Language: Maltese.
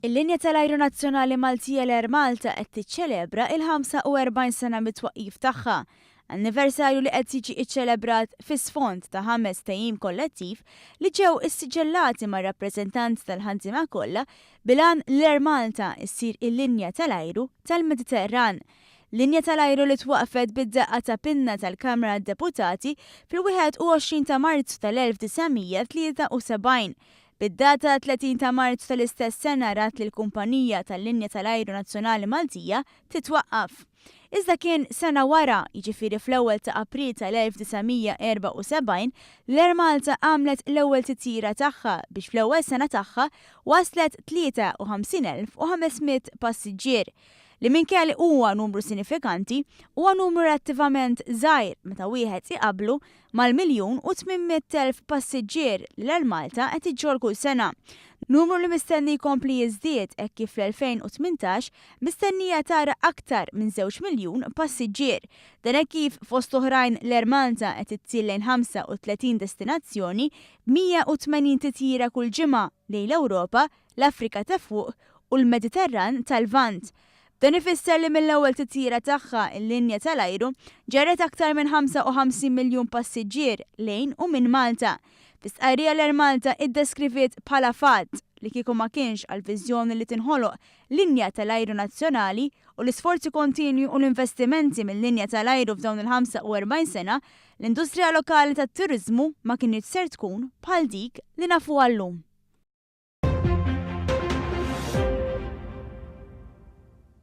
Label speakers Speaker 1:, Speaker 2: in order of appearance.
Speaker 1: Il-linja tal-ajru nazzjonali Maltija l-Air Malta qed tiċċelebra il-45 sena mit-twaqqif tagħha. Anniversarju li qed jiġi iċċelebrat fis-sfond ta' 5 tejjim kollettiv li ġew issiġġellati mar-rappreżentanti tal-ħaddiema kollha bilan l-Air Malta issir il-linja tal-ajru tal-Mediterran. Linja tal-ajru li twaqfet bid-daqqa ta' pinna tal-Kamra tad-Deputati fil-21 ta' Marzu tal-1973. Bid-data 30 ta' Marzu tal-istess sena rat li l-kumpanija tal-linja tal-ajru nazzjonali Maltija titwaqqaf. Iżda kien sena wara, jiġifieri fl-ewwel ta' April tal-1974, l-Air Malta għamlet l-ewwel titjira tagħha biex fl-ewwel sena tagħha waslet 53,500 passiġġier. Li minkejja huwa numru sinifikanti huwa numru relattivament żgħir meta wieħed iqabblu mal-1,800,000 passiġġier li l-Air Malta qed iġġor kull sena. Numru li mistenni jkompli jiżdied hekk kif fl-2018 mistennija tara aktar minn 2 miljun passiġġier. Dan hekk kif fost oħrajn l-Air Malta qed ittil lejn 35 destinazzjoni, 180 titjira kull ġimgħa lejn l-Ewropa, l-Afrika ta' fuq u l-Mediterran tal-Lvant. Dan ifisser li mill-ewwel titjira tagħha l-linja tal-ajru ġarret aktar minn 55 miljun passiġġier lejn u minn Malta. Fis-tqarrija l-Air Malta iddeskriviet bħala fatt li kieku ma kienx għall-viżjoni li tinħoloq linja tal-ajru nazzjonali u l-isforzi kontinwi u l-investimenti mill-linja tal-ajru f'dawn il-45 sena, l-industrija lokali tat-turiżmu ma kienx ser tkun bħal dik li nafu għallum.